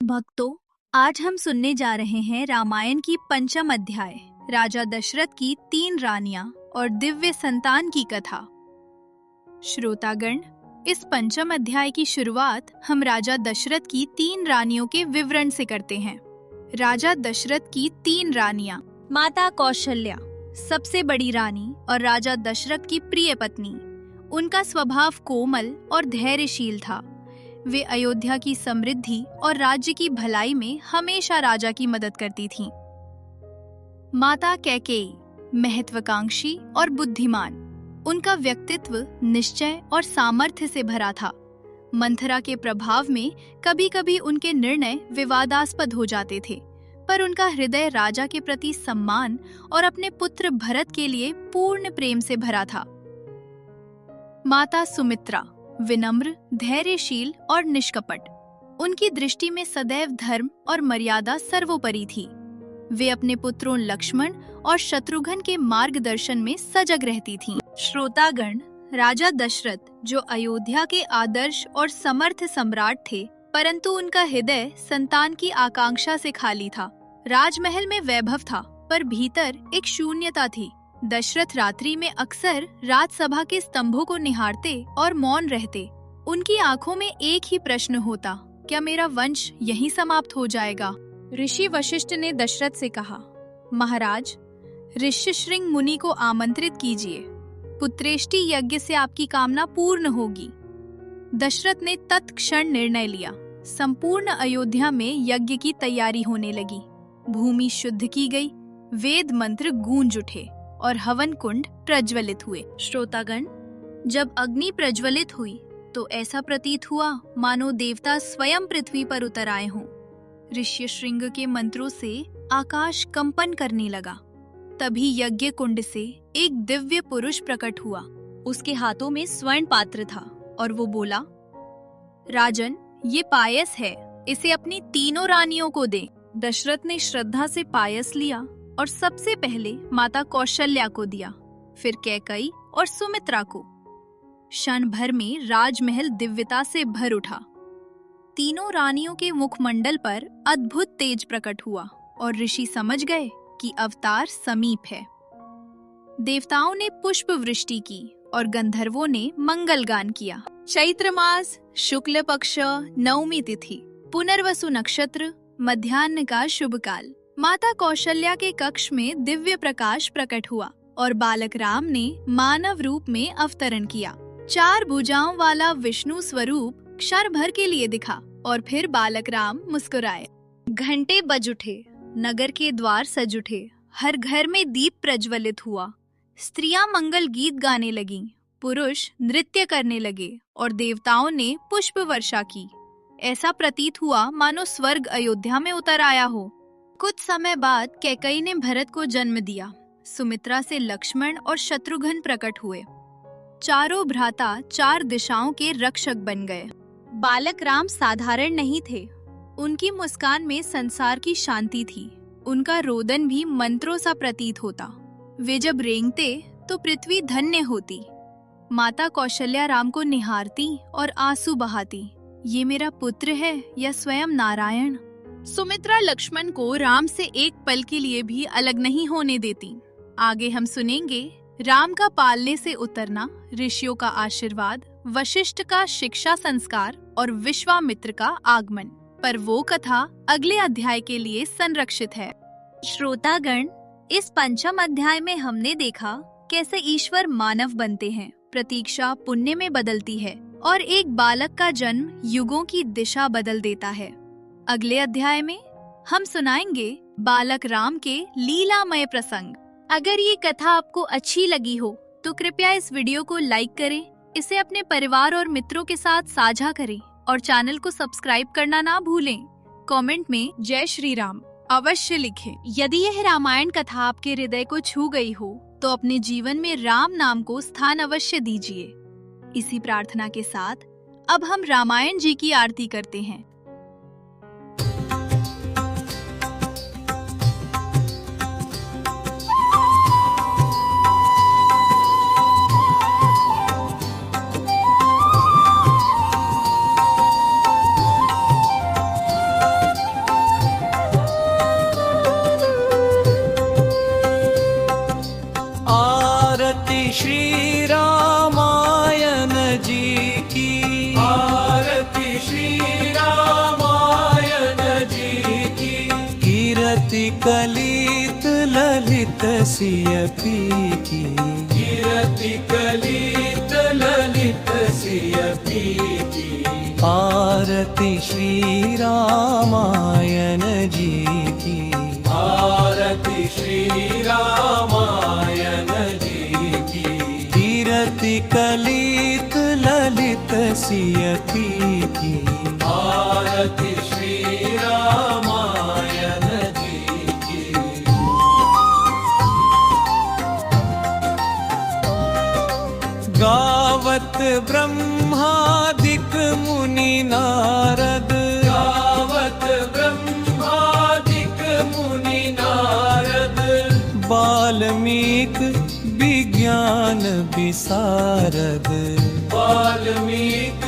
भक्तों, आज हम सुनने जा रहे हैं रामायण की पंचम अध्याय राजा दशरथ की 3 रानियां और दिव्य संतान की कथा। श्रोतागण, इस पंचम अध्याय की शुरुआत हम राजा दशरथ की 3 रानियों के विवरण से करते हैं। राजा दशरथ की 3 रानियां, माता कौशल्या सबसे बड़ी रानी और राजा दशरथ की प्रिय पत्नी। उनका स्वभाव कोमल और धैर्यशील था। वे अयोध्या की समृद्धि और राज्य की भलाई में हमेशा राजा की मदद करती थीं। माता कैकेयी महत्वाकांक्षी और बुद्धिमान। उनका व्यक्तित्व निश्चय और सामर्थ्य से भरा था। मंथरा के प्रभाव में कभी-कभी उनके निर्णय विवादास्पद हो जाते थे, पर उनका हृदय राजा के प्रति सम्मान और अपने पुत्र भरत के लिए पूर्ण प्रेम से भरा था। माता सुमित्रा विनम्र, धैर्यशील और निष्कपट। उनकी दृष्टि में सदैव धर्म और मर्यादा सर्वोपरि थी। वे अपने पुत्रों लक्ष्मण और शत्रुघ्न के मार्गदर्शन में सजग रहती थीं। श्रोतागण, राजा दशरथ जो अयोध्या के आदर्श और समर्थ सम्राट थे, परंतु उनका हृदय संतान की आकांक्षा से खाली था। राजमहल में वैभव था, पर भीतर एक शून्यता थी। दशरथ रात्रि में अक्सर राजसभा के स्तंभों को निहारते और मौन रहते। उनकी आंखों में एक ही प्रश्न होता, क्या मेरा वंश यहीं समाप्त हो जाएगा? ऋषि वशिष्ठ ने दशरथ से कहा, महाराज, ऋष्यशृंग मुनि को आमंत्रित कीजिए। पुत्रेष्टि यज्ञ से आपकी कामना पूर्ण होगी। दशरथ ने तत्क्षण निर्णय लिया। संपूर्ण अयोध्या में यज्ञ की तैयारी होने लगी। भूमि शुद्ध की गई, वेद मंत्र गूंज उठे और हवन कुंड प्रज्वलित हुए। श्रोतागण, जब अग्नि प्रज्वलित हुई तो ऐसा प्रतीत हुआ मानो देवता स्वयं पृथ्वी पर उतर आए हों। ऋष्यशृंग के मंत्रों से आकाश कंपन करने लगा। तभी यज्ञ कुंड से एक दिव्य पुरुष प्रकट हुआ। उसके हाथों में स्वर्ण पात्र था और वो बोला, राजन, ये पायस है, इसे अपनी 3 रानियों को दे। दशरथ ने श्रद्धा से पायस लिया और सबसे पहले माता कौशल्या को दिया, फिर कैकेयी और सुमित्रा को। क्षण भर में राजमहल दिव्यता से भर उठा। 3 रानियों के मुखमंडल पर अद्भुत तेज प्रकट हुआ और ऋषि समझ गए कि अवतार समीप है। देवताओं ने पुष्प वृष्टि की और गंधर्वों ने मंगल गान किया। चैत्र मास, शुक्ल पक्ष, नवमी तिथि, पुनर्वसु नक्षत्र, मध्याह्न का शुभ काल। माता कौशल्या के कक्ष में दिव्य प्रकाश प्रकट हुआ और बालक राम ने मानव रूप में अवतरण किया। 4 भुजाओं वाला विष्णु स्वरूप क्षण भर के लिए दिखा और फिर बालक राम मुस्कुराए। घंटे बज उठे, नगर के द्वार सज उठे, हर घर में दीप प्रज्वलित हुआ। स्त्रियां मंगल गीत गाने लगीं, पुरुष नृत्य करने लगे और देवताओं ने पुष्प वर्षा की। ऐसा प्रतीत हुआ मानो स्वर्ग अयोध्या में उतर आया हो। कुछ समय बाद कैकेयी ने भरत को जन्म दिया। सुमित्रा से लक्ष्मण और शत्रुघ्न प्रकट हुए। चारों भ्राता 4 दिशाओं के रक्षक बन गए। बालक राम साधारण नहीं थे। उनकी मुस्कान में संसार की शांति थी। उनका रोदन भी मंत्रों सा प्रतीत होता। वे जब रेंगते तो पृथ्वी धन्य होती। माता कौशल्या राम को निहारती और आंसू बहाती, ये मेरा पुत्र है या स्वयं नारायण। सुमित्रा लक्ष्मण को राम से एक पल के लिए भी अलग नहीं होने देती। आगे हम सुनेंगे राम का पालने से उतरना, ऋषियों का आशीर्वाद, वशिष्ठ का शिक्षा संस्कार और विश्वामित्र का आगमन। पर वो कथा अगले अध्याय के लिए संरक्षित है। श्रोतागण, इस पंचम अध्याय में हमने देखा कैसे ईश्वर मानव बनते हैं, प्रतीक्षा पुण्य में बदलती है और एक बालक का जन्म युगों की दिशा बदल देता है। अगले अध्याय में हम सुनाएंगे बालक राम के लीलामय प्रसंग। अगर ये कथा आपको अच्छी लगी हो तो कृपया इस वीडियो को लाइक करें, इसे अपने परिवार और मित्रों के साथ साझा करें और चैनल को सब्सक्राइब करना ना भूलें। कमेंट में जय श्री राम अवश्य लिखें। यदि यह रामायण कथा आपके हृदय को छू गई हो तो अपने जीवन में राम नाम को स्थान अवश्य दीजिए। इसी प्रार्थना के साथ अब हम रामायण जी की आरती करते हैं। कलित ललित सिय पीकी, कीरति कलित ललित सिय पीकी। आरती श्री रामायण जी की, आरती श्री रामायण जी की। कीरति कलित ललित सिय पीकी, आरती श्री रामायण जी की। गावत ब्रह्मादिक मुनि नारद, गावत ब्रह्मादिक मुनि नारद। वाल्मीक विज्ञान विशारद, वाल्मीक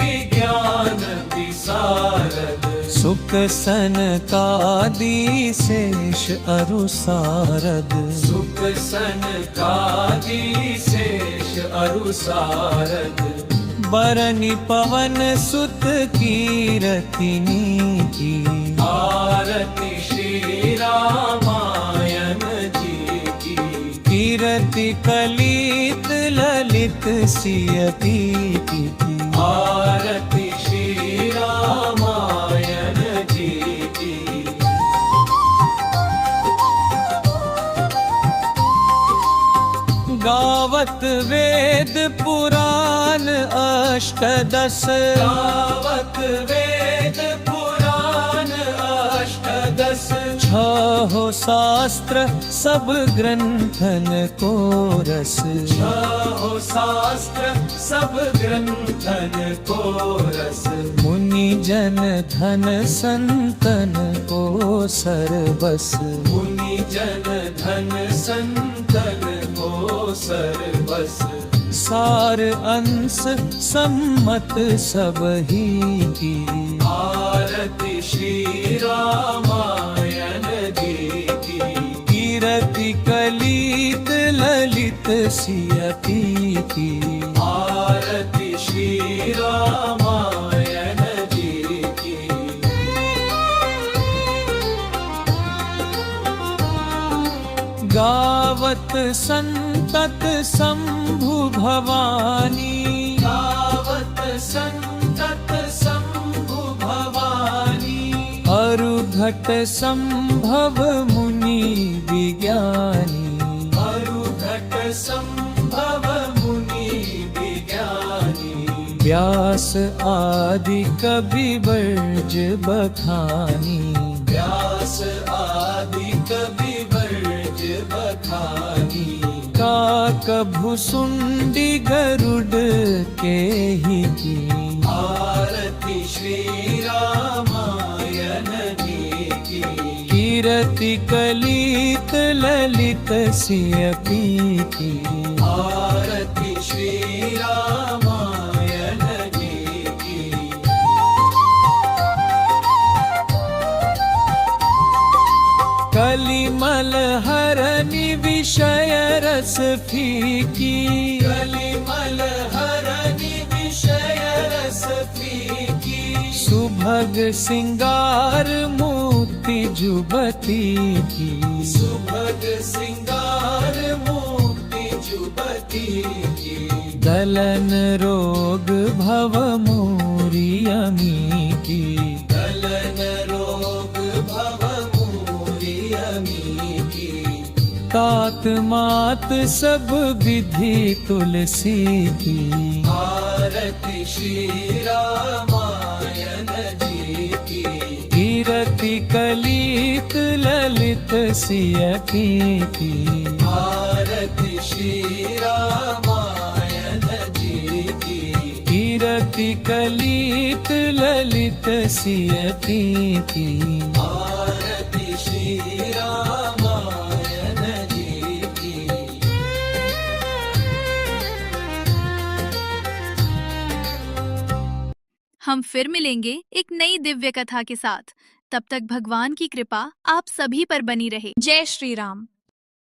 विज्ञान विशारद। सुख सनकादि शेष अरु सारद, सुख सनकादि शेष अरु सारद। बरनि पवन सुत कीरतिनी की, आरती श्री रामायण जी की। कीरति कलित ललित सिय पीकी, आरती श्री रामायण जी की। गावत वेद पुराण अष्टदश, गावत वेद पुराण अष्टदश। छहो शास्त्र सब ग्रंथन को रस, छहो शास्त्र सब ग्रंथन को रस। मुनि जन धन संतन को सरबस, मुनि जन धन संतन को सरबस। सार अंश सम्मत सब ही की, आरती श्री रामायण जी की। कीरति कलित ललित सिय पीकी, आरती श्री रामायण जी की। गावत संतत शंभु भवानी, गावत संतत शंभु भवानी। अरुघट संभव मुनि विज्ञानी, अरुघट संभव मुनि विज्ञानी। व्यास आदि कवि वर्ज बखानी, व्यास आदि कवि वर्ज बखानी। काकभु सुंडी गरुड़ के ही की, आरती श्री रामायण जी की। कीरति कलित ललित सिय पीकी, आरती श्री रामायण जी की। कलिमल हरनि विषय रस फीकी, कलिमल हरनि विषय रस फीकी। सुभग सिंगार मोती जुबती की, सुभग सिंगार मोती जुबती की। दलन रोग भव मोरी अमी की, दलन रोग भव मोरी अमी की। तात मात सब विधि तुलसी की, आरती श्री रामायण जी की। कीरति कलित ललित सिय पीकी, आरती श्री रामायण जी की। कीरति कलित ललित सिय पीकी, आरती श्री रामायण जी की। हम फिर मिलेंगे एक नई दिव्य कथा के साथ। तब तक भगवान की कृपा आप सभी पर बनी रहे। जय श्री राम।